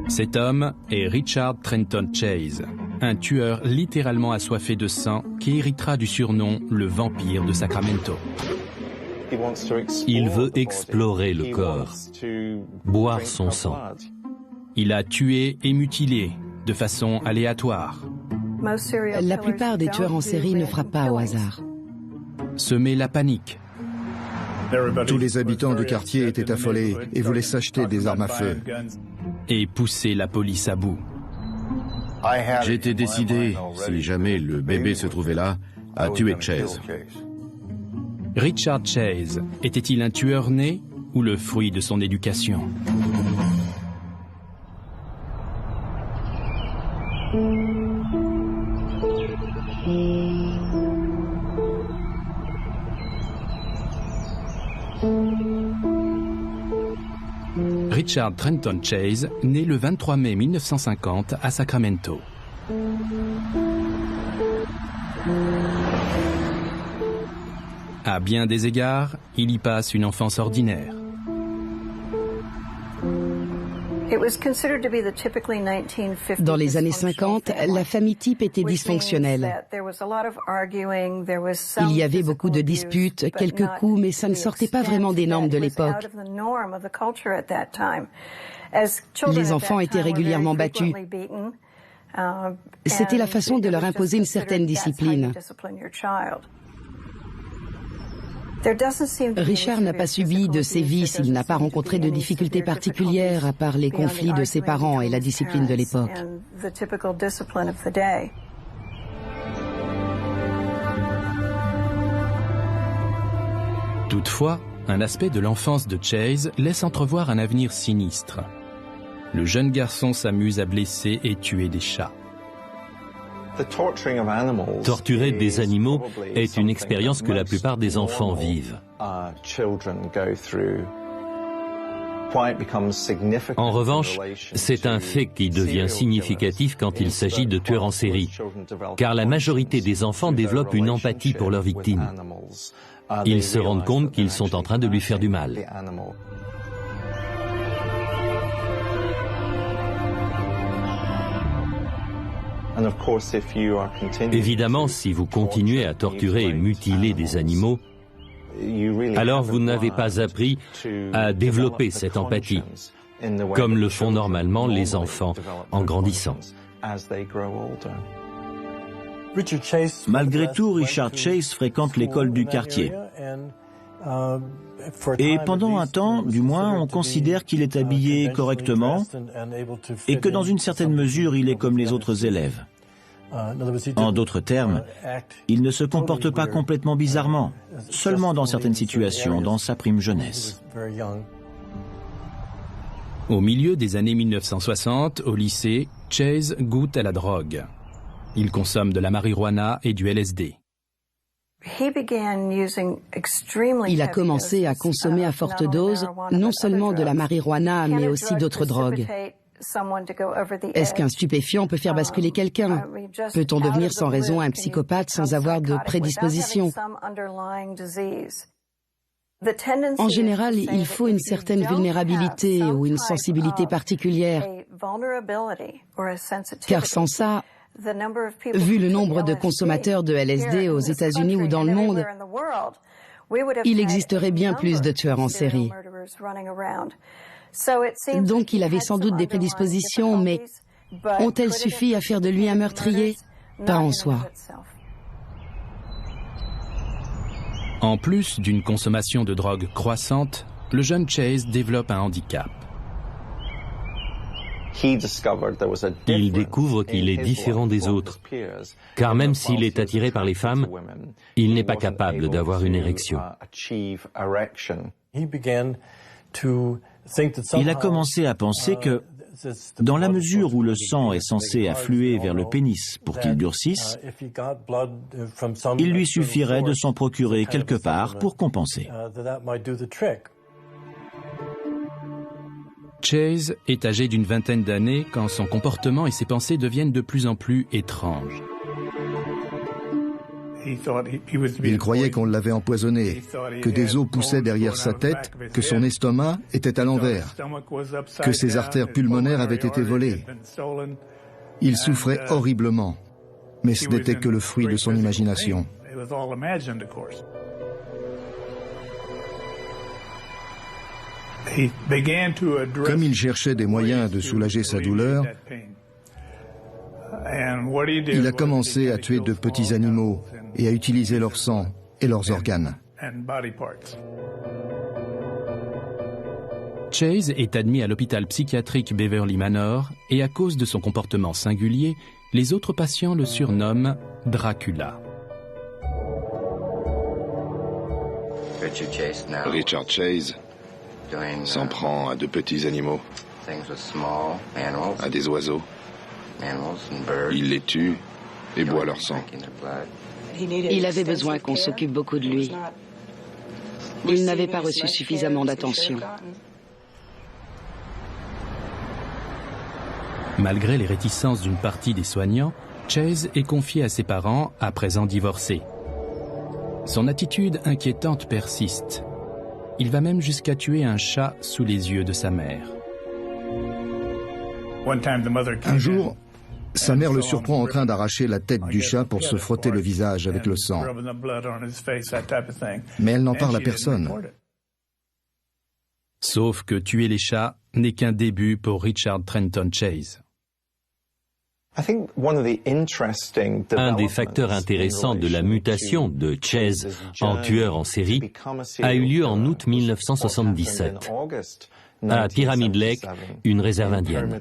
Cet homme est Richard Trenton Chase, un tueur littéralement assoiffé de sang qui héritera du surnom le vampire de Sacramento. Il veut explorer le corps, boire son sang. Il a tué et mutilé de façon aléatoire. La plupart des tueurs en série ne frappent pas au hasard. Semer la panique. Tous les habitants du quartier étaient affolés et voulaient s'acheter des armes à feu. Et pousser la police à bout. J'étais décidé, si jamais le bébé se trouvait là, à tuer Chase. Richard Chase était-il un tueur né ou le fruit de son éducation? Richard Trenton Chase naît le 23 mai 1950 à Sacramento. À bien des égards, il y passe une enfance ordinaire. Dans les années 50, la famille type était dysfonctionnelle. Il y avait beaucoup de disputes, quelques coups, mais ça ne sortait pas vraiment des normes de l'époque. Les enfants étaient régulièrement battus. C'était la façon de leur imposer une certaine discipline. Richard n'a pas subi de sévices, il n'a pas rencontré de difficultés particulières à part les conflits de ses parents et la discipline de l'époque. Toutefois, un aspect de l'enfance de Chase laisse entrevoir un avenir sinistre. Le jeune garçon s'amuse à blesser et tuer des chats. Torturer des animaux est une expérience que la plupart des enfants vivent. En revanche, c'est un fait qui devient significatif quand il s'agit de tueurs en série, car la majorité des enfants développent une empathie pour leurs victimes. Ils se rendent compte qu'ils sont en train de lui faire du mal. Évidemment, si vous continuez à torturer et mutiler des animaux, alors vous n'avez pas appris à développer cette empathie, comme le font normalement les enfants en grandissant. Malgré tout, Richard Chase fréquente l'école du quartier. Et pendant un temps, du moins, on considère qu'il est habillé correctement et que dans une certaine mesure, il est comme les autres élèves. En d'autres termes, il ne se comporte pas complètement bizarrement, seulement dans certaines situations, dans sa prime jeunesse. Au milieu des années 1960, au lycée, Chase goûte à la drogue. Il consomme de la marijuana et du LSD. Il a commencé à consommer à forte dose non seulement de la marijuana, mais aussi d'autres drogues. Est-ce qu'un stupéfiant peut faire basculer quelqu'un? Peut-on devenir sans raison un psychopathe sans avoir de prédisposition? En général, il faut une certaine vulnérabilité ou une sensibilité particulière, car sans ça, vu le nombre de consommateurs de LSD aux États-Unis ou dans le monde, il existerait bien plus de tueurs en série. Donc il avait sans doute des prédispositions, mais ont-elles suffi à faire de lui un meurtrier? Pas en soi. En plus d'une consommation de drogue croissante, le jeune Chase développe un handicap. Il découvre qu'il est différent des autres, car même s'il est attiré par les femmes, il n'est pas capable d'avoir une érection. Il a commencé à penser que, dans la mesure où le sang est censé affluer vers le pénis pour qu'il durcisse, il lui suffirait de s'en procurer quelque part pour compenser. Chase est âgé d'une vingtaine d'années quand son comportement et ses pensées deviennent de plus en plus étranges. Il croyait qu'on l'avait empoisonné, que des os poussaient derrière sa tête, que son estomac était à l'envers, que ses artères pulmonaires avaient été volées. Il souffrait horriblement, mais ce n'était que le fruit de son imagination. Comme il cherchait des moyens de soulager sa douleur, il a commencé à tuer de petits animaux et à utiliser leur sang et leurs organes. Chase est admis à l'hôpital psychiatrique Beverly Manor et à cause de son comportement singulier, les autres patients le surnomment Dracula. Richard Chase s'en prend à de petits animaux, à des oiseaux. Il les tue et boit leur sang. Il avait besoin qu'on s'occupe beaucoup de lui. Il n'avait pas reçu suffisamment d'attention. Malgré les réticences d'une partie des soignants, Chase est confié à ses parents, à présent divorcés. Son attitude inquiétante persiste. Il va même jusqu'à tuer un chat sous les yeux de sa mère. Un jour, sa mère le surprend en train d'arracher la tête du chat pour se frotter le visage avec le sang. Mais elle n'en parle à personne. Sauf que tuer les chats n'est qu'un début pour Richard Trenton Chase. Un des facteurs intéressants de la mutation de Chase en tueur en série a eu lieu en août 1977, à Pyramid Lake, une réserve indienne.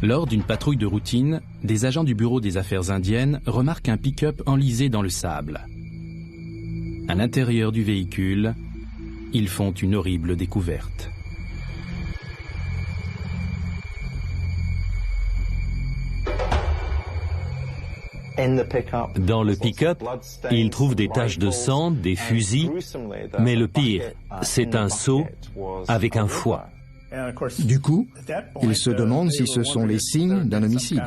Lors d'une patrouille de routine, des agents du Bureau des Affaires indiennes remarquent un pick-up enlisé dans le sable. À l'intérieur du véhicule, ils font une horrible découverte. Dans le pick-up, ils trouvent des taches de sang, des fusils, mais le pire, c'est un seau avec un foie. Du coup, il se demande si ce sont les signes d'un homicide.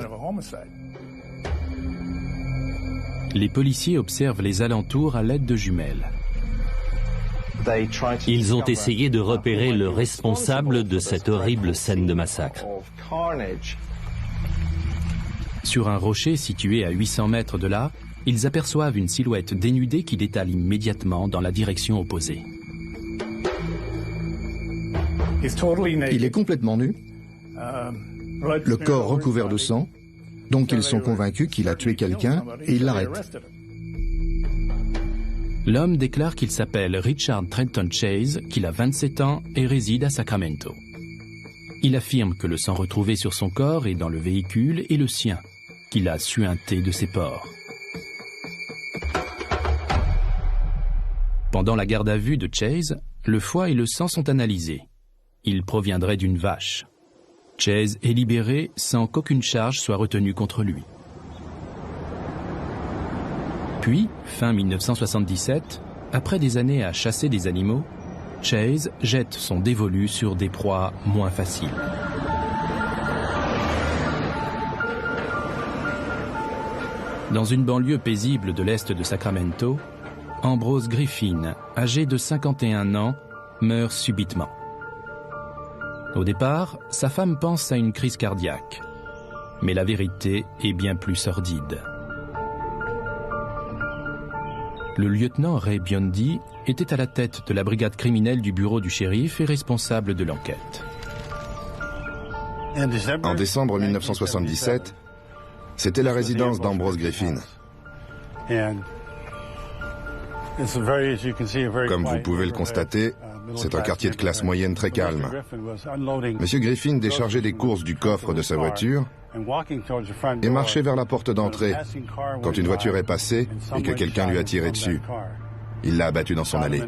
Les policiers observent les alentours à l'aide de jumelles. Ils ont essayé de repérer le responsable de cette horrible scène de massacre. Sur un rocher situé à 800 mètres de là, ils aperçoivent une silhouette dénudée qui détale immédiatement dans la direction opposée. Il est complètement nu, le corps recouvert de sang, donc ils sont convaincus qu'il a tué quelqu'un et ils l'arrêtent. L'homme déclare qu'il s'appelle Richard Trenton Chase, qu'il a 27 ans et réside à Sacramento. Il affirme que le sang retrouvé sur son corps et dans le véhicule est le sien, qu'il a suinté de ses pores. Pendant la garde à vue de Chase, le foie et le sang sont analysés. Ils proviendraient d'une vache. Chase est libéré sans qu'aucune charge soit retenue contre lui. Puis, fin 1977, après des années à chasser des animaux, Chase jette son dévolu sur des proies moins faciles. Dans une banlieue paisible de l'est de Sacramento, Ambrose Griffin, âgé de 51 ans, meurt subitement. Au départ, sa femme pense à une crise cardiaque. Mais la vérité est bien plus sordide. Le lieutenant Ray Biondi était à la tête de la brigade criminelle du bureau du shérif et responsable de l'enquête. En décembre 1977, c'était la résidence d'Ambrose Griffin. Comme vous pouvez le constater, c'est un quartier de classe moyenne très calme. Monsieur Griffin déchargeait des courses du coffre de sa voiture et marchait vers la porte d'entrée quand une voiture est passée et que quelqu'un lui a tiré dessus. Il l'a abattu dans son allée.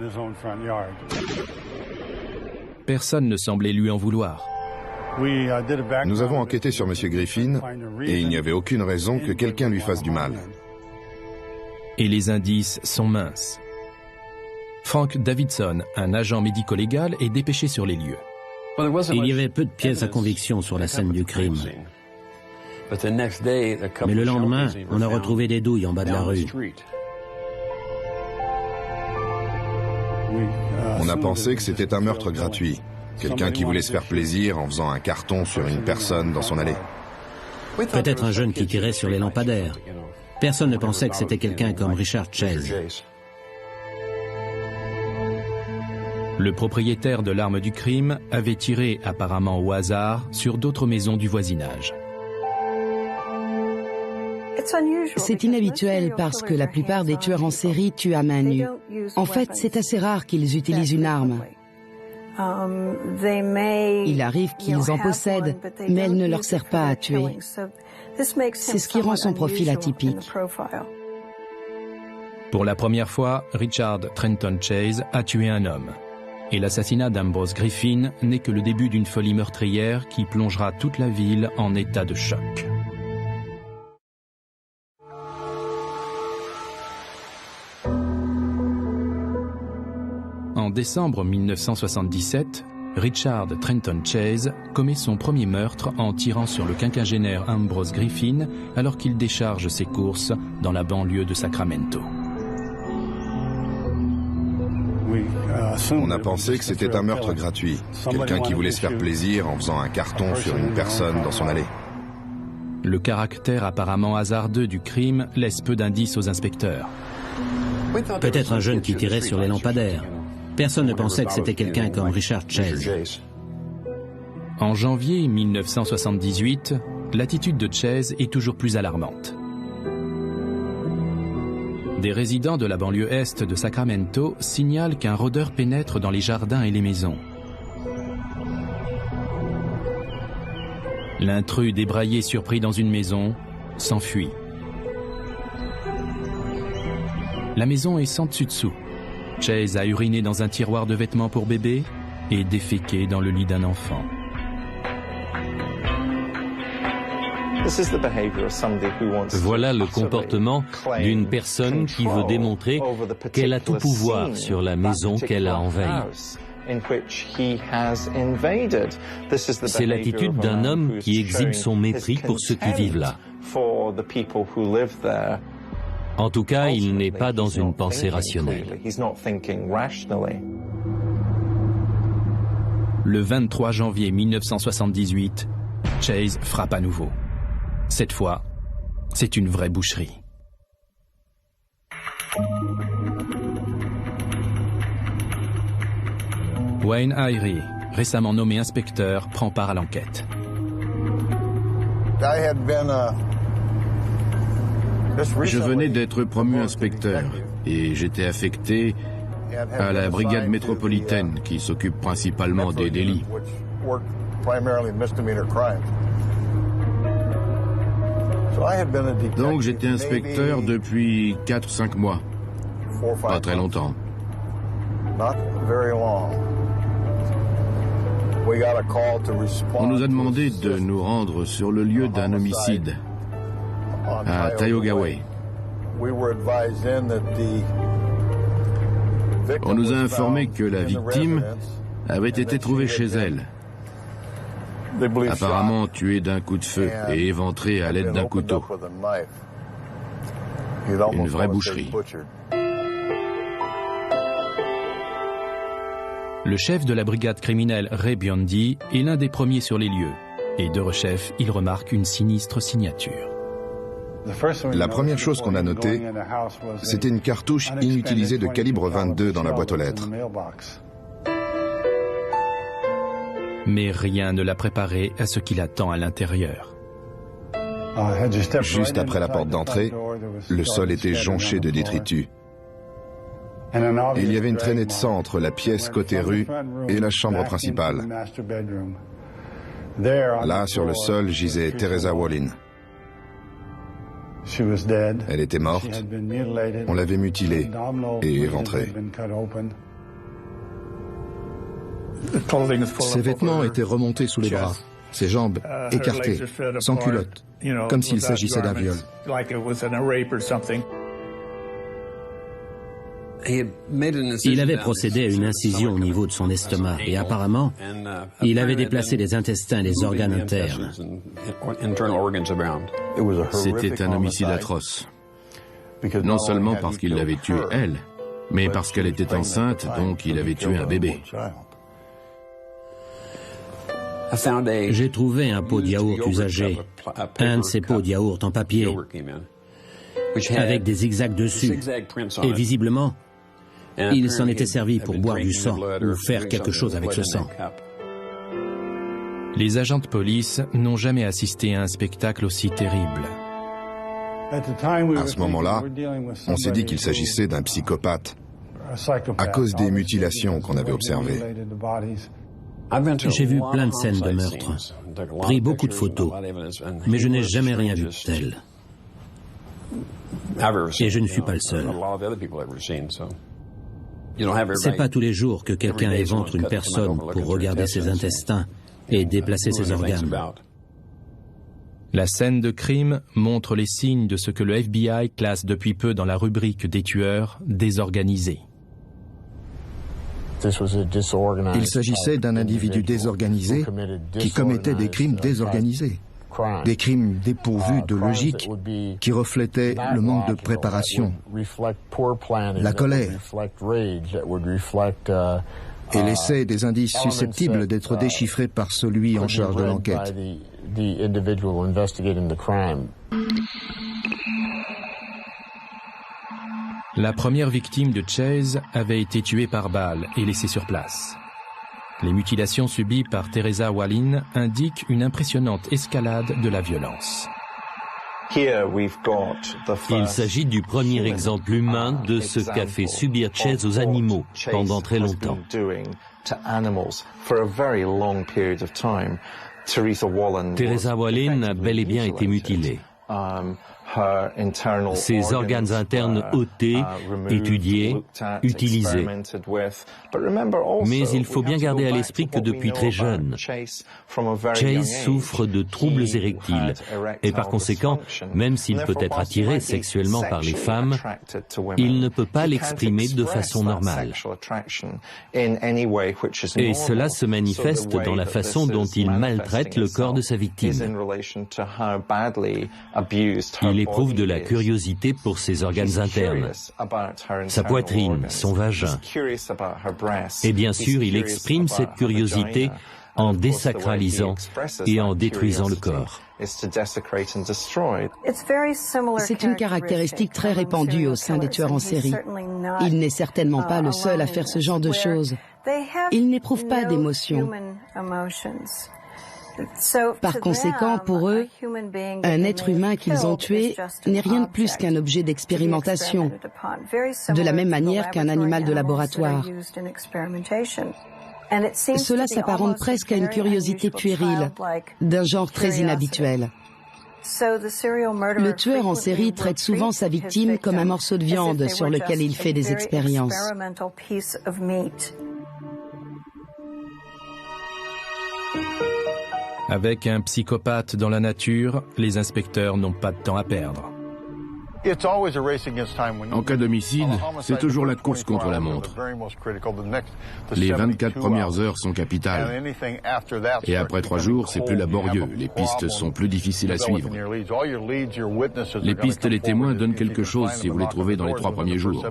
Personne ne semblait lui en vouloir. Nous avons enquêté sur Monsieur Griffin et il n'y avait aucune raison que quelqu'un lui fasse du mal. Et les indices sont minces. Frank Davidson, un agent médico-légal, est dépêché sur les lieux. Il y avait peu de pièces à conviction sur la scène du crime. Mais le lendemain, on a retrouvé des douilles en bas de la rue. On a pensé que c'était un meurtre gratuit. Quelqu'un qui voulait se faire plaisir en faisant un carton sur une personne dans son allée. Peut-être un jeune qui tirait sur les lampadaires. Personne ne pensait que c'était quelqu'un comme Richard Chase. Le propriétaire de l'arme du crime avait tiré apparemment au hasard sur d'autres maisons du voisinage. C'est inhabituel parce que la plupart des tueurs en série tuent à main nue. En fait, c'est assez rare qu'ils utilisent une arme. Il arrive qu'ils en possèdent, mais elle ne leur sert pas à tuer. C'est ce qui rend son profil atypique. Pour la première fois, Richard Trenton Chase a tué un homme. Et l'assassinat d'Ambrose Griffin n'est que le début d'une folie meurtrière qui plongera toute la ville en état de choc. En décembre 1977, Richard Trenton Chase commet son premier meurtre en tirant sur le quinquagénaire Ambrose Griffin alors qu'il décharge ses courses dans la banlieue de Sacramento. On a pensé que c'était un meurtre gratuit. Quelqu'un qui voulait se faire plaisir en faisant un carton sur une personne dans son allée. Le caractère apparemment hasardeux du crime laisse peu d'indices aux inspecteurs. Peut-être un jeune qui tirait sur les lampadaires. Personne ne pensait que c'était quelqu'un comme Richard Chase. En janvier 1978, l'attitude de Chase est toujours plus alarmante. Des résidents de la banlieue est de Sacramento signalent qu'un rôdeur pénètre dans les jardins et les maisons. L'intrus débraillé surpris dans une maison s'enfuit. La maison est sans dessus-dessous. Chase a uriné dans un tiroir de vêtements pour bébé et déféqué dans le lit d'un enfant. Voilà le comportement d'une personne qui veut démontrer qu'elle a tout pouvoir sur la maison qu'elle a envahie. C'est l'attitude d'un homme qui exhibe son mépris pour ceux qui vivent là. En tout cas, il n'est pas dans une pensée rationnelle. Le 23 janvier 1978, Chase frappe à nouveau. Cette fois, c'est une vraie boucherie. Wayne Irie, récemment nommé inspecteur, prend part à l'enquête. Je venais d'être promu inspecteur et j'étais affecté à la brigade métropolitaine qui s'occupe principalement des délits. Donc j'étais inspecteur depuis 4-5 mois. Pas très longtemps. On nous a demandé de nous rendre sur le lieu d'un homicide à Tioga Way. On nous a informé que la victime avait été trouvée chez elle, apparemment tuée d'un coup de feu et éventrée à l'aide d'un couteau. Une vraie boucherie. Le chef de la brigade criminelle Ray Biondi est l'un des premiers sur les lieux. Et de rechef, il remarque une sinistre signature. La première chose qu'on a notée, c'était une cartouche inutilisée de calibre 22 dans la boîte aux lettres. Mais rien ne l'a préparé à ce qu'il attend à l'intérieur. Juste après la porte d'entrée, le sol était jonché de détritus. Il y avait une traînée de sang entre la pièce côté rue et la chambre principale. Là, sur le sol, gisait Teresa Wallin. Elle était morte, on l'avait mutilée et éventrée. Ses vêtements étaient remontés sous les bras, ses jambes écartées, sans culotte, comme s'il s'agissait d'un viol. Il avait procédé à une incision au niveau de son estomac et apparemment, il avait déplacé les intestins et les organes internes. C'était un homicide atroce. Non seulement parce qu'il l'avait tuée elle, mais parce qu'elle était enceinte, donc il avait tué un bébé. J'ai trouvé un pot de yaourt usagé, un de ces pots de yaourt en papier, avec des zigzags dessus, et visiblement, il s'en était servi pour boire du sang ou faire quelque chose avec ce sang. Les agents de police n'ont jamais assisté à un spectacle aussi terrible. À ce moment-là, on s'est dit qu'il s'agissait d'un psychopathe, à cause des mutilations qu'on avait observées. J'ai vu plein de scènes de meurtre, pris beaucoup de photos, mais je n'ai jamais rien vu de tel. Et je ne suis pas le seul. C'est pas tous les jours que quelqu'un éventre une personne pour regarder ses intestins et déplacer ses organes. La scène de crime montre les signes de ce que le FBI classe depuis peu dans la rubrique des tueurs désorganisés. Il s'agissait d'un individu désorganisé qui commettait des crimes désorganisés. Des crimes dépourvus de logique qui reflétaient le manque de préparation, la colère et laissaient des indices susceptibles d'être déchiffrés par celui en charge de l'enquête. La première victime de Chase avait été tuée par balle et laissée sur place. Les mutilations subies par Teresa Wallin indiquent une impressionnante escalade de la violence. Il s'agit du premier exemple humain de ce qu'a fait subir Chase aux animaux pendant très longtemps. Teresa Wallin a bel et bien été mutilée. Ses organes internes ôtés, étudiés, utilisés. Mais il faut bien garder à l'esprit que depuis très jeune, Chase souffre de troubles érectiles et par conséquent, même s'il peut être attiré sexuellement par les femmes, il ne peut pas l'exprimer de façon normale. Et cela se manifeste dans la façon dont il maltraite le corps de sa victime. Il éprouve de la curiosité pour ses organes internes, sa poitrine, son vagin. Et bien sûr, il exprime cette curiosité en désacralisant et en détruisant le corps. C'est une caractéristique très répandue au sein des tueurs en série. Il n'est certainement pas le seul à faire ce genre de choses. Il n'éprouve pas d'émotions. Par conséquent, pour eux, un être humain qu'ils ont tué n'est rien de plus qu'un objet d'expérimentation, de la même manière qu'un animal de laboratoire. Cela s'apparente presque à une curiosité puérile, d'un genre très inhabituel. Le tueur en série traite souvent sa victime comme un morceau de viande sur lequel il fait des expériences. Avec un psychopathe dans la nature, les inspecteurs n'ont pas de temps à perdre. En cas d'homicide, c'est toujours la course contre la montre. Les 24 premières heures sont capitales. Et après 3 jours, c'est plus laborieux. Les pistes sont plus difficiles à suivre. Les pistes et les témoins donnent quelque chose si vous les trouvez dans les 3 premiers jours.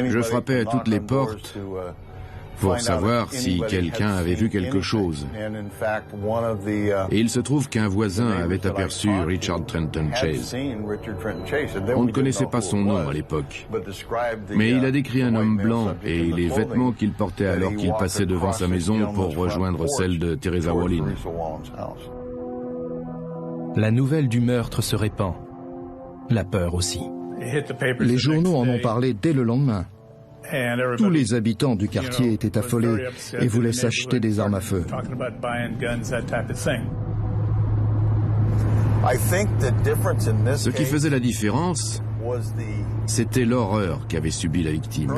Je frappais à toutes les portes pour savoir si quelqu'un avait vu quelque chose. Et il se trouve qu'un voisin avait aperçu Richard Trenton Chase. On ne connaissait pas son nom à l'époque, mais il a décrit un homme blanc et les vêtements qu'il portait alors qu'il passait devant sa maison pour rejoindre celle de Teresa Wallin. La nouvelle du meurtre se répand. La peur aussi. Les journaux en ont parlé dès le lendemain. Tous les habitants du quartier étaient affolés et voulaient s'acheter des armes à feu. Ce qui faisait la différence, c'était l'horreur qu'avait subie la victime.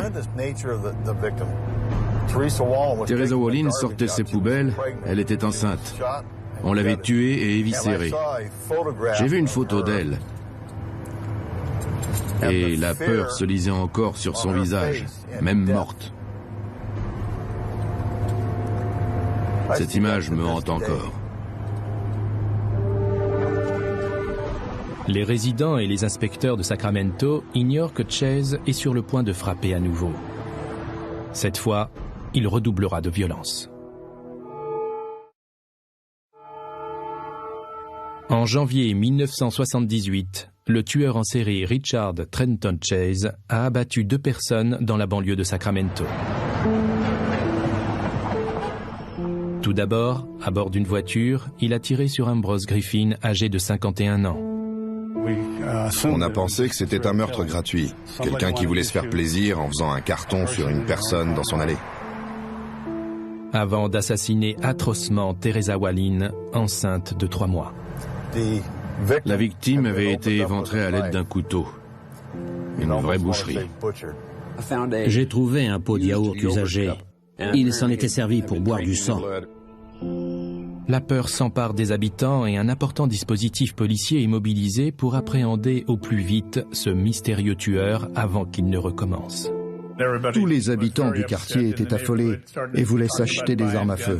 Teresa Wallin sortait ses poubelles, elle était enceinte. On l'avait tuée et éviscérée. J'ai vu une photo d'elle. Et la peur se lisait encore sur son visage, même morte. Cette image me hante encore. Les résidents et les inspecteurs de Sacramento ignorent que Chase est sur le point de frapper à nouveau. Cette fois, il redoublera de violence. En janvier 1978, le tueur en série Richard Trenton Chase a abattu 2 personnes dans la banlieue de Sacramento. Tout d'abord, à bord d'une voiture, il a tiré sur Ambrose Griffin, âgé de 51 ans. On a pensé que c'était un meurtre gratuit, quelqu'un qui voulait se faire plaisir en faisant un carton sur une personne dans son allée. Avant d'assassiner atrocement Teresa Wallin, enceinte de 3 mois. La victime avait été éventrée à l'aide d'un couteau. Une vraie boucherie. J'ai trouvé un pot de yaourt usagé. Il s'en était servi pour boire du sang. La peur s'empare des habitants et un important dispositif policier est mobilisé pour appréhender au plus vite ce mystérieux tueur avant qu'il ne recommence. Tous les habitants du quartier étaient affolés et voulaient s'acheter des armes à feu.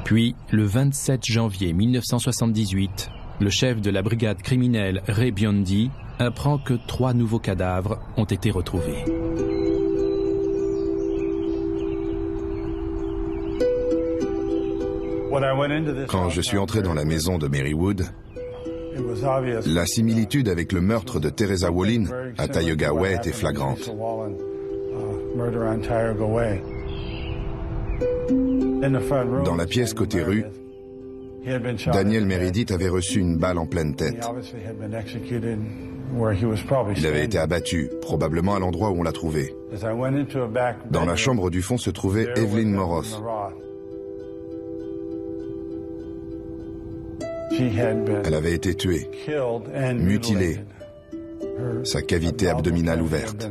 Puis, le 27 janvier 1978, le chef de la brigade criminelle Ray Biondi apprend que 3 nouveaux cadavres ont été retrouvés. Quand je suis entré dans la maison de Marywood, la similitude avec le meurtre de Teresa Wallin à Tioga Way était flagrante. Dans la pièce côté rue, Daniel Meredith avait reçu une balle en pleine tête. Il avait été abattu, probablement à l'endroit où on l'a trouvé. Dans la chambre du fond se trouvait Evelyn Moroth. Elle avait été tuée, mutilée, sa cavité abdominale ouverte.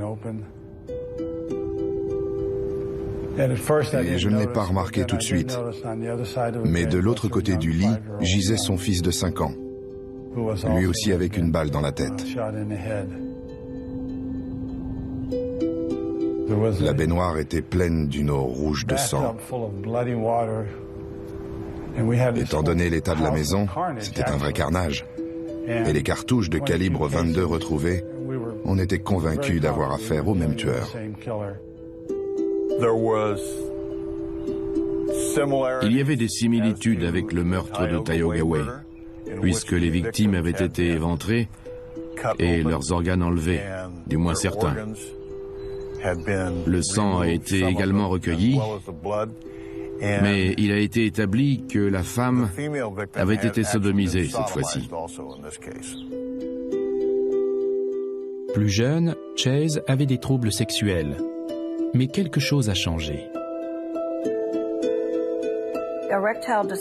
Et je ne l'ai pas remarqué tout de suite, mais de l'autre côté du lit gisait son fils de 5 ans, lui aussi avec une balle dans la tête. La baignoire était pleine d'une eau rouge de sang. Étant donné l'état de la maison, c'était un vrai carnage. Et les cartouches de calibre 22 retrouvées, on était convaincus d'avoir affaire au même tueur. Il y avait des similitudes avec le meurtre de Tioga Way, puisque les victimes avaient été éventrées et leurs organes enlevés, du moins certains. Le sang a été également recueilli, mais il a été établi que la femme avait été sodomisée cette fois-ci. Plus jeune, Chase avait des troubles sexuels. Mais quelque chose a changé.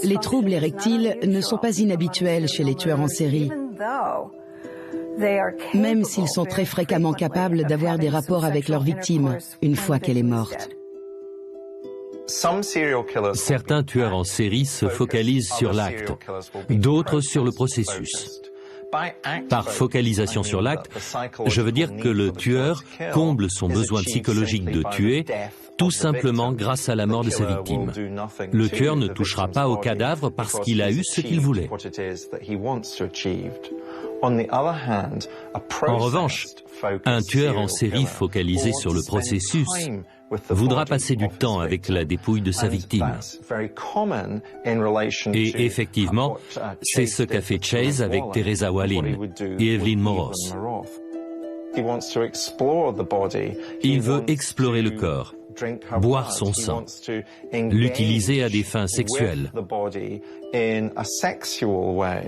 Les troubles érectiles ne sont pas inhabituels chez les tueurs en série, même s'ils sont très fréquemment capables d'avoir des rapports avec leur victime une fois qu'elle est morte. Certains tueurs en série se focalisent sur l'acte, d'autres sur le processus. Par focalisation sur l'acte, je veux dire que le tueur comble son besoin psychologique de tuer tout simplement grâce à la mort de sa victime. Le tueur ne touchera pas au cadavre parce qu'il a eu ce qu'il voulait. En revanche, un tueur en série focalisé sur le processus voudra passer du temps avec la dépouille de sa victime. Et effectivement, c'est ce qu'a fait Chase avec Teresa Wallin et Evelyn Moroth. Il veut explorer le corps, boire son sang, l'utiliser à des fins sexuelles.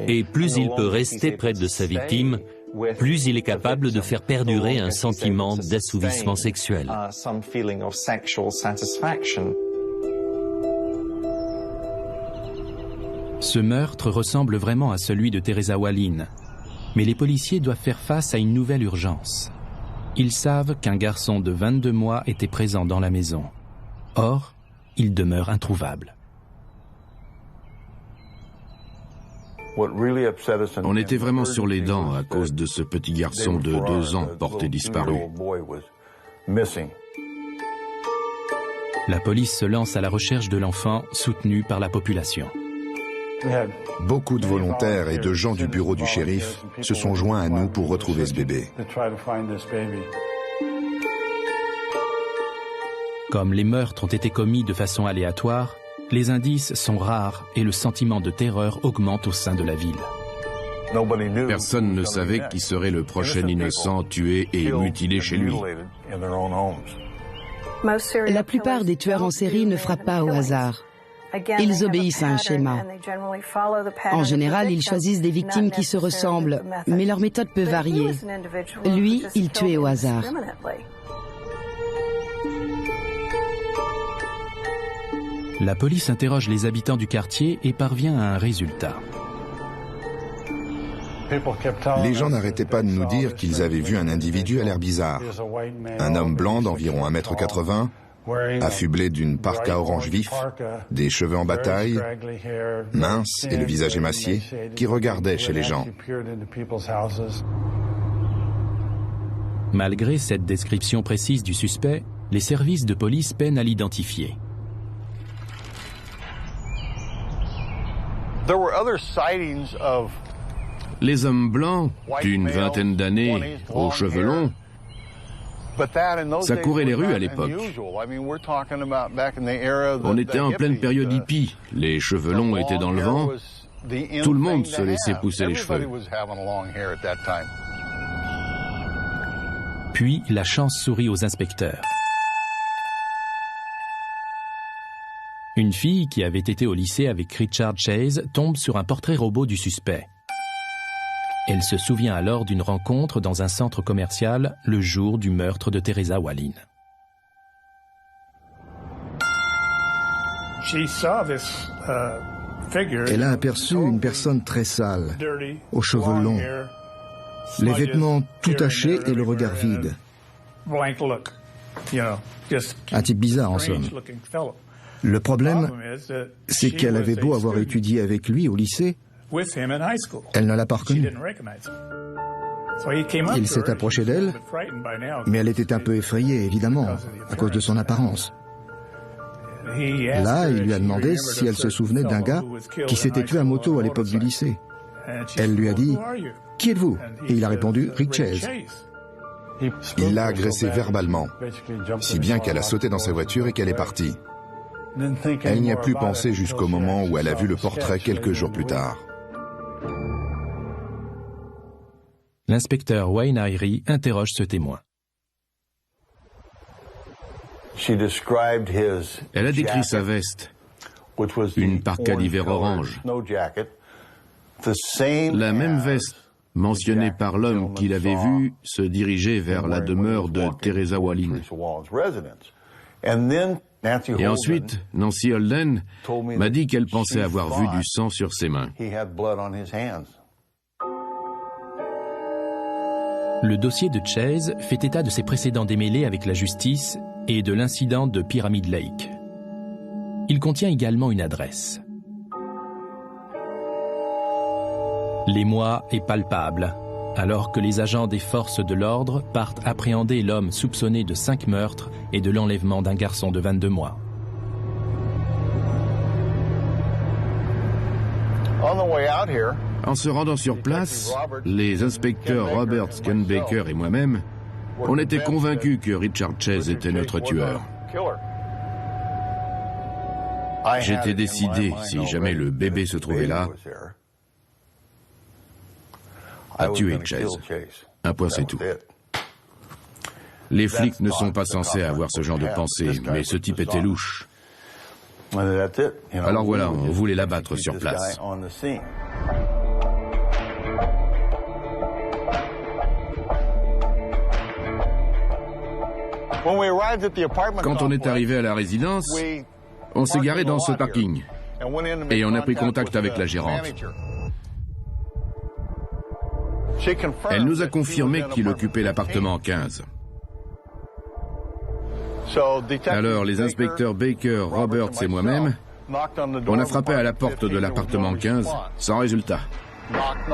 Et plus il peut rester près de sa victime, plus il est capable de faire perdurer un sentiment d'assouvissement sexuel. Ce meurtre ressemble vraiment à celui de Teresa Wallin, mais les policiers doivent faire face à une nouvelle urgence. Ils savent qu'un garçon de 22 mois était présent dans la maison. Or, il demeure introuvable. On était vraiment sur les dents à cause de ce petit garçon de 2 ans porté disparu. La police se lance à la recherche de l'enfant, soutenue par la population. Beaucoup de volontaires et de gens du bureau du shérif se sont joints à nous pour retrouver ce bébé. Comme les meurtres ont été commis de façon aléatoire, les indices sont rares et le sentiment de terreur augmente au sein de la ville. Personne ne savait qui serait le prochain innocent tué et mutilé chez lui. La plupart des tueurs en série ne frappent pas au hasard. Ils obéissent à un schéma. En général, ils choisissent des victimes qui se ressemblent, mais leur méthode peut varier. Lui, il tuait au hasard. La police interroge les habitants du quartier et parvient à un résultat. Les gens n'arrêtaient pas de nous dire qu'ils avaient vu un individu à l'air bizarre. Un homme blanc d'environ 1,80 m, affublé d'une parka orange vif, des cheveux en bataille, mince et le visage émacié, qui regardait chez les gens. Malgré cette description précise du suspect, les services de police peinent à l'identifier. Les hommes blancs, d'une vingtaine d'années, aux cheveux longs, ça courait les rues à l'époque. On était en pleine période hippie, les cheveux longs étaient dans le vent, tout le monde se laissait pousser les cheveux. Puis la chance sourit aux inspecteurs. Une fille qui avait été au lycée avec Richard Chase tombe sur un portrait robot du suspect. Elle se souvient alors d'une rencontre dans un centre commercial le jour du meurtre de Teresa Wallin. Elle a aperçu une personne très sale, aux cheveux longs, les vêtements tout tachés et le regard vide. Un type bizarre en somme. Le problème, c'est qu'elle avait beau avoir étudié avec lui au lycée, elle ne l'a pas reconnu. Il s'est approché d'elle, mais elle était un peu effrayée, évidemment, à cause de son apparence. Là, il lui a demandé si elle se souvenait d'un gars qui s'était tué à moto à l'époque du lycée. Elle lui a dit « Qui êtes-vous » et il a répondu « Rick Chase ». Il l'a agressée verbalement, si bien qu'elle a sauté dans sa voiture et qu'elle est partie. Elle n'y a plus pensé jusqu'au moment où elle a vu le portrait quelques jours plus tard. L'inspecteur Wayne Irie interroge ce témoin. Elle a décrit sa veste, une parka d'hiver orange, la même veste mentionnée par l'homme qui l'avait vue se diriger vers la demeure de Teresa Wallin. Et ensuite, Nancy Holden m'a dit qu'elle pensait avoir vu du sang sur ses mains. Le dossier de Chase fait état de ses précédents démêlés avec la justice et de l'incident de Pyramid Lake. Il contient également une adresse. L'émoi est palpable, alors que les agents des forces de l'ordre partent appréhender l'homme soupçonné de 5 meurtres et de l'enlèvement d'un garçon de 22 mois. En se rendant sur place, les inspecteurs Robert Skunbaker et moi-même, on était convaincus que Richard Chase était notre tueur. J'étais décidé, si jamais le bébé se trouvait là, à tuer Chase. Un point, c'est tout. Les flics ne sont pas censés avoir ce genre de pensée, mais ce type était louche. Alors voilà, on voulait l'abattre sur place. Quand on est arrivé à la résidence, on s'est garé dans ce parking et on a pris contact avec la gérante. Elle nous a confirmé qu'il occupait l'appartement 15. Alors les inspecteurs Baker, Roberts et moi-même On a frappé à la porte de l'appartement 15, sans résultat.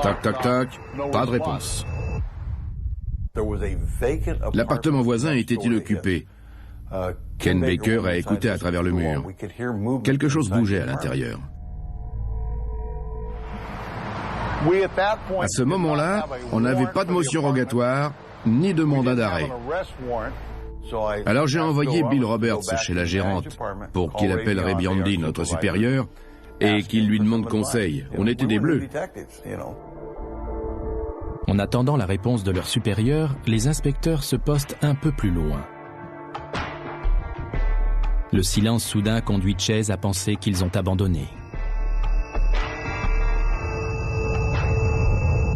Toc, toc, toc, pas de réponse. L'appartement voisin était inoccupé. Ken Baker a écouté à travers le mur. Quelque chose bougeait à l'intérieur. À ce moment-là, on n'avait pas de motion rogatoire, ni de mandat d'arrêt. Alors j'ai envoyé Bill Roberts chez la gérante pour qu'il appelle Ray Biondi, notre supérieur, et qu'il lui demande conseil. On était des bleus. En attendant la réponse de leur supérieur, les inspecteurs se postent un peu plus loin. Le silence soudain conduit Chase à penser qu'ils ont abandonné.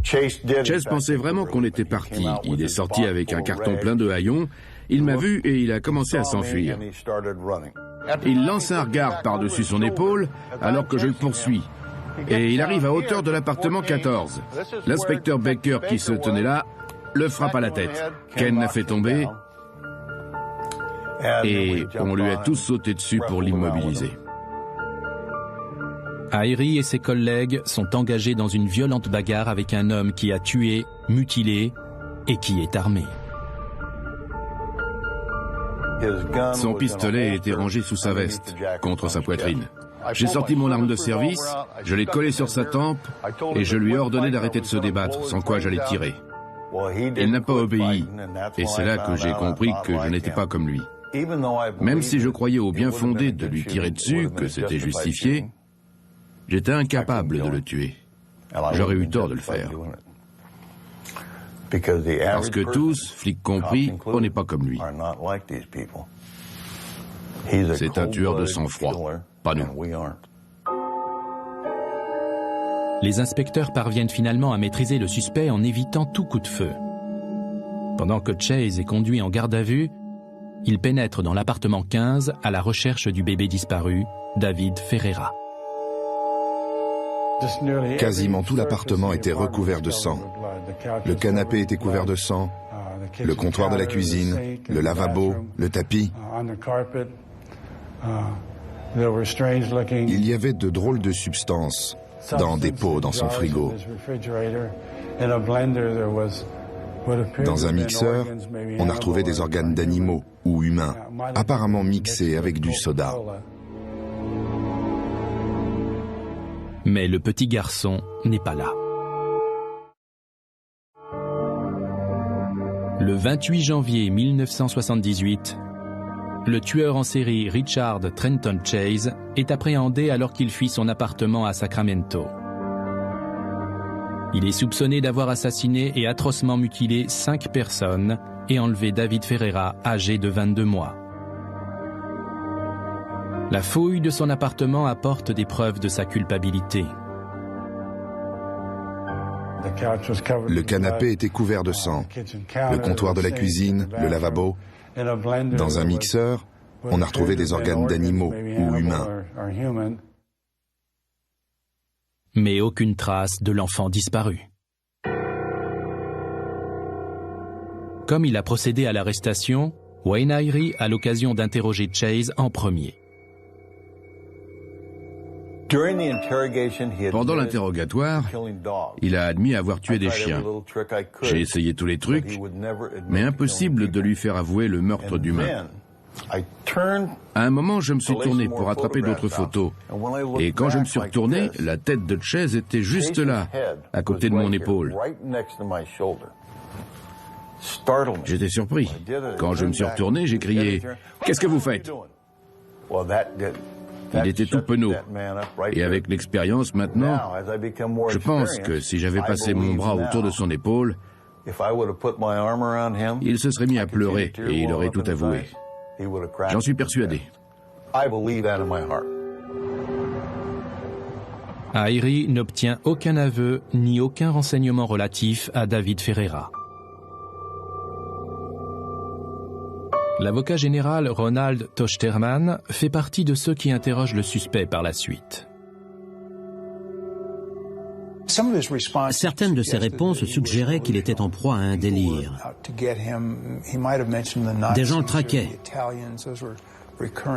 Chase pensait vraiment qu'on était parti. Il est sorti avec un carton plein de haillons. Il m'a vu et il a commencé à s'enfuir. Il lance un regard par-dessus son épaule alors que je le poursuis. Et il arrive à hauteur de l'appartement 14. L'inspecteur Baker, qui se tenait là, le frappe à la tête. Ken l'a fait tomber et on lui a tous sauté dessus pour l'immobiliser. Irie et ses collègues sont engagés dans une violente bagarre avec un homme qui a tué, mutilé et qui est armé. Son pistolet était rangé sous sa veste, contre sa poitrine. J'ai sorti mon arme de service, je l'ai collée sur sa tempe et je lui ai ordonné d'arrêter de se débattre, sans quoi j'allais tirer. Il n'a pas obéi, et c'est là que j'ai compris que je n'étais pas comme lui. Même si je croyais au bien fondé de lui tirer dessus, que c'était justifié, j'étais incapable de le tuer. J'aurais eu tort de le faire. Parce que tous, flics compris, on n'est pas comme lui. C'est un tueur de sang-froid, pas nous. Les inspecteurs parviennent finalement à maîtriser le suspect en évitant tout coup de feu. Pendant que Chase est conduit en garde à vue, il pénètre dans l'appartement 15 à la recherche du bébé disparu, David Ferreira. Quasiment tout l'appartement était recouvert de sang. Le canapé était couvert de sang, le comptoir de la cuisine, le lavabo, le tapis. Il y avait de drôles de substances dans des pots dans son frigo. Dans un mixeur, on a retrouvé des organes d'animaux ou humains, apparemment mixés avec du soda. Mais le petit garçon n'est pas là. Le 28 janvier 1978, le tueur en série Richard Trenton Chase est appréhendé alors qu'il fuit son appartement à Sacramento. Il est soupçonné d'avoir assassiné et atrocement mutilé 5 personnes et enlevé David Ferreira, âgé de 22 mois. La fouille de son appartement apporte des preuves de sa culpabilité. Le canapé était couvert de sang, le comptoir de la cuisine, le lavabo. Dans un mixeur, on a retrouvé des organes d'animaux ou humains. Mais aucune trace de l'enfant disparu. Comme il a procédé à l'arrestation, Wayne Irie a l'occasion d'interroger Chase en premier. Pendant l'interrogatoire, il a admis avoir tué des chiens. J'ai essayé tous les trucs, mais impossible de lui faire avouer le meurtre d'humains. À un moment, je me suis tourné pour attraper d'autres photos. Et quand je me suis retourné, la tête de Chase était juste là, à côté de mon épaule. J'étais surpris. Quand je me suis retourné, j'ai crié « Qu'est-ce que vous faites ?» Il était tout penaud. Et avec l'expérience maintenant, je pense que si j'avais passé mon bras autour de son épaule, il se serait mis à pleurer et il aurait tout avoué. J'en suis persuadé. Irie n'obtient aucun aveu ni aucun renseignement relatif à David Ferreira. L'avocat général Ronald Tochterman fait partie de ceux qui interrogent le suspect par la suite. Certaines de ses réponses suggéraient qu'il était en proie à un délire. Des gens le traquaient.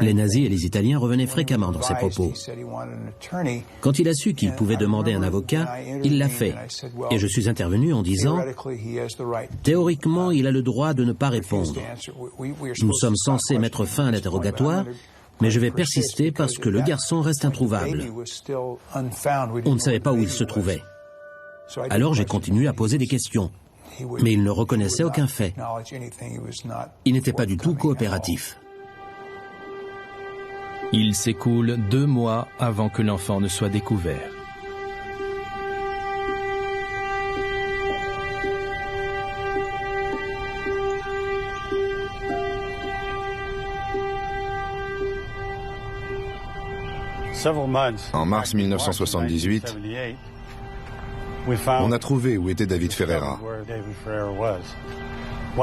Les nazis et les Italiens revenaient fréquemment dans ses propos. Quand il a su qu'il pouvait demander un avocat, il l'a fait. Et je suis intervenu en disant, théoriquement, il a le droit de ne pas répondre. Nous sommes censés mettre fin à l'interrogatoire, mais je vais persister parce que le garçon reste introuvable. On ne savait pas où il se trouvait. Alors j'ai continué à poser des questions, mais il ne reconnaissait aucun fait. Il n'était pas du tout coopératif. Il s'écoule 2 mois avant que l'enfant ne soit découvert. En mars 1978, on a trouvé où était David Ferreira.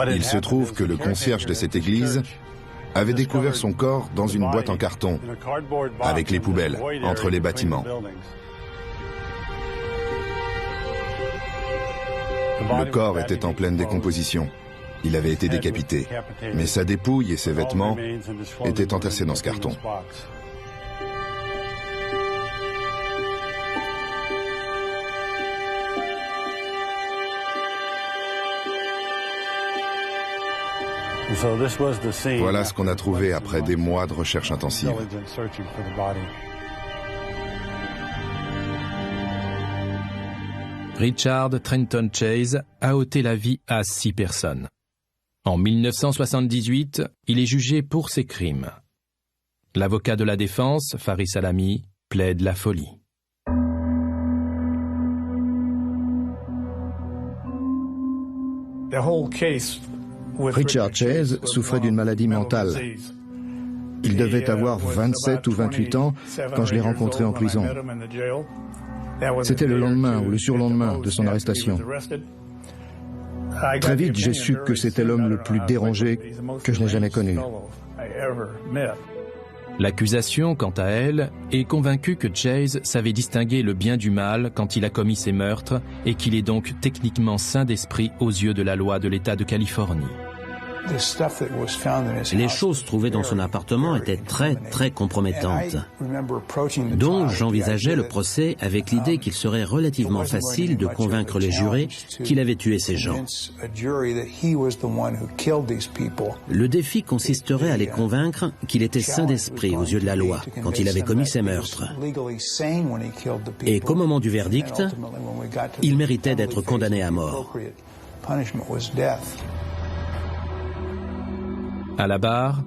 Il se trouve que le concierge de cette église avait découvert son corps dans une boîte en carton, avec les poubelles, entre les bâtiments. Le corps était en pleine décomposition. Il avait été décapité, mais sa dépouille et ses vêtements étaient entassés dans ce carton. Voilà ce qu'on a trouvé après des mois de recherche intensive. Richard Trenton Chase a ôté la vie à 6 personnes. En 1978, il est jugé pour ses crimes. L'avocat de la défense, Faris Alami, plaide la folie. Richard Chase souffrait d'une maladie mentale. Il devait avoir 27 ou 28 ans quand je l'ai rencontré en prison. C'était le lendemain ou le surlendemain de son arrestation. Très vite, j'ai su que c'était l'homme le plus dérangé que je n'ai jamais connu. L'accusation, quant à elle, est convaincue que Chase savait distinguer le bien du mal quand il a commis ses meurtres et qu'il est donc techniquement sain d'esprit aux yeux de la loi de l'État de Californie. Les choses trouvées dans son appartement étaient très compromettantes. Donc j'envisageais le procès avec l'idée qu'il serait relativement facile de convaincre les jurés qu'il avait tué ces gens. Le défi consisterait à les convaincre qu'il était sain d'esprit aux yeux de la loi quand il avait commis ces meurtres. Et qu'au moment du verdict, il méritait d'être condamné à mort. À la barre,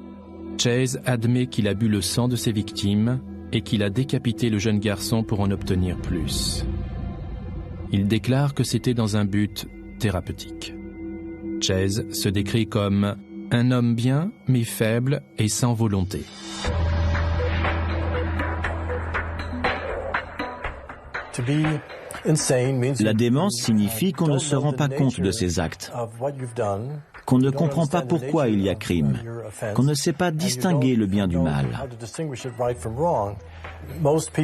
Chase admet qu'il a bu le sang de ses victimes et qu'il a décapité le jeune garçon pour en obtenir plus. Il déclare que c'était dans un but thérapeutique. Chase se décrit comme un homme bien, mais faible et sans volonté. La démence signifie qu'on ne se rend pas compte de ses actes, qu'on ne comprend pas pourquoi il y a crime, qu'on ne sait pas distinguer le bien du mal.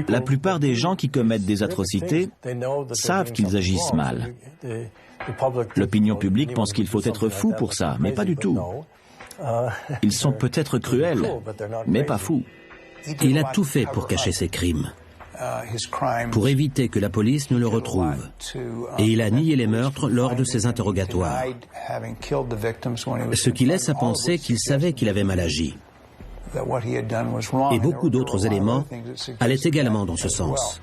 La plupart des gens qui commettent des atrocités savent qu'ils agissent mal. L'opinion publique pense qu'il faut être fou pour ça, mais pas du tout. Ils sont peut-être cruels, mais pas fous. Il a tout fait pour cacher ses crimes, pour éviter que la police ne le retrouve. Et il a nié les meurtres lors de ses interrogatoires, ce qui laisse à penser qu'il savait qu'il avait mal agi. Et beaucoup d'autres éléments allaient également dans ce sens.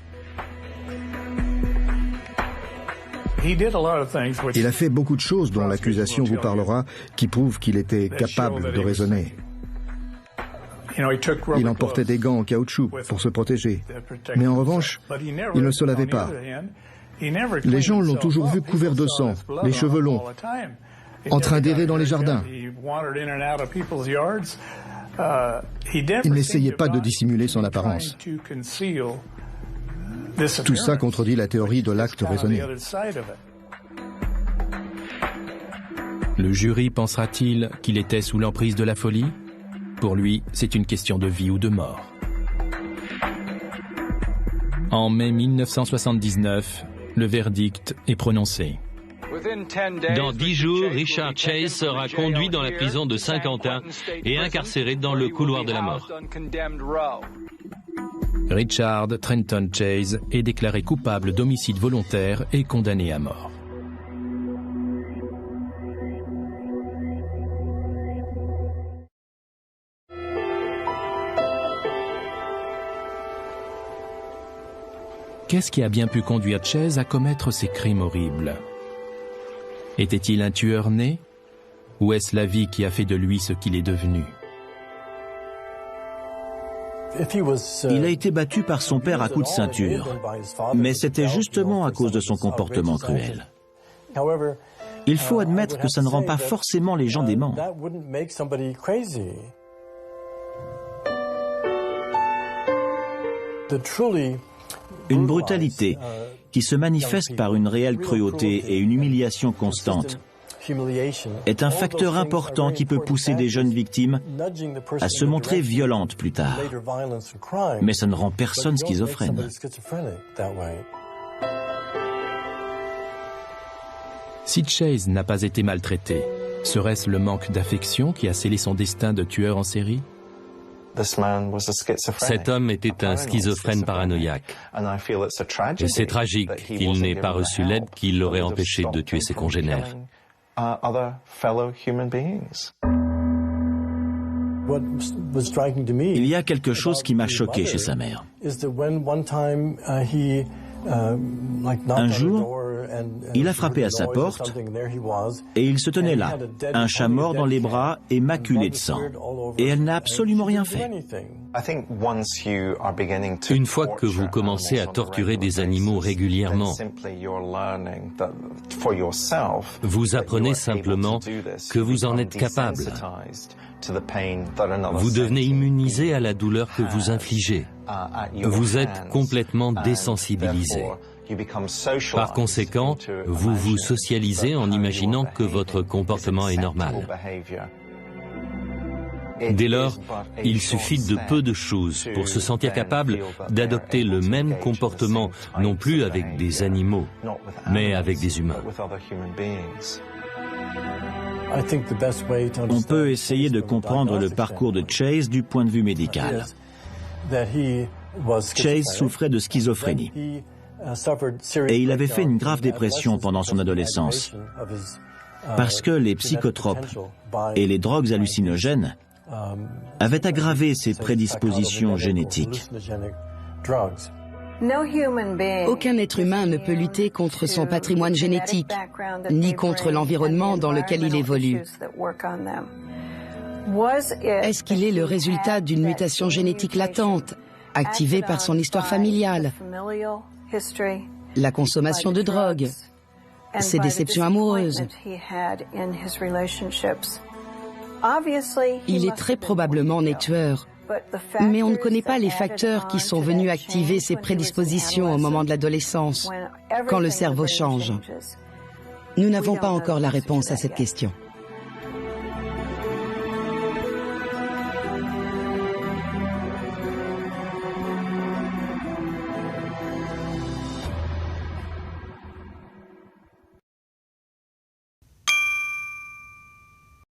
Il a fait beaucoup de choses dont l'accusation vous parlera qui prouvent qu'il était capable de raisonner. Il emportait des gants en caoutchouc pour se protéger. Mais en revanche, il ne se lavait pas. Les gens l'ont toujours vu couvert de sang, les cheveux longs, en train d'errer dans les jardins. Il n'essayait pas de dissimuler son apparence. Tout ça contredit la théorie de l'acte raisonné. Le jury pensera-t-il qu'il était sous l'emprise de la folie ? Pour lui, c'est une question de vie ou de mort. En mai 1979, le verdict est prononcé. Dans 10 jours, Richard Chase sera conduit dans la prison de Saint-Quentin et incarcéré dans le couloir de la mort. Richard Trenton Chase est déclaré coupable d'homicide volontaire et condamné à mort. Qu'est-ce qui a bien pu conduire Chase à commettre ces crimes horribles? Était-il un tueur né? Ou est-ce la vie qui a fait de lui ce qu'il est devenu? Il a été battu par son père à coups de ceinture, mais c'était justement à cause de son comportement cruel. Il faut admettre que ça ne rend pas forcément les gens déments. Une brutalité qui se manifeste par une réelle cruauté et une humiliation constante est un facteur important qui peut pousser des jeunes victimes à se montrer violentes plus tard. Mais ça ne rend personne schizophrène. Si Chase n'a pas été maltraité, serait-ce le manque d'affection qui a scellé son destin de tueur en série? Cet homme était un schizophrène paranoïaque. Et c'est tragique qu'il n'ait pas reçu l'aide qui l'aurait empêché de tuer ses congénères. Il y a quelque chose qui m'a choqué chez sa mère. Un jour, il a frappé à sa porte et il se tenait là, un chat mort dans les bras et maculé de sang. Et elle n'a absolument rien fait. Une fois que vous commencez à torturer des animaux régulièrement, vous apprenez simplement que vous en êtes capable. Vous devenez immunisé à la douleur que vous infligez. Vous êtes complètement désensibilisé. Par conséquent, vous vous socialisez en imaginant que votre comportement est normal. Dès lors, il suffit de peu de choses pour se sentir capable d'adopter le même comportement, non plus avec des animaux, mais avec des humains. On peut essayer de comprendre le parcours de Chase du point de vue médical. Chase souffrait de schizophrénie et il avait fait une grave dépression pendant son adolescence parce que les psychotropes et les drogues hallucinogènes avaient aggravé ses prédispositions génétiques. Aucun être humain ne peut lutter contre son patrimoine génétique, ni contre l'environnement dans lequel il évolue. Est-ce qu'il est le résultat d'une mutation génétique latente, activée par son histoire familiale, la consommation de drogue, ses déceptions amoureuses? Il est très probablement né tueur, mais on ne connaît pas les facteurs qui sont venus activer ses prédispositions au moment de l'adolescence, quand le cerveau change. Nous n'avons pas encore la réponse à cette question.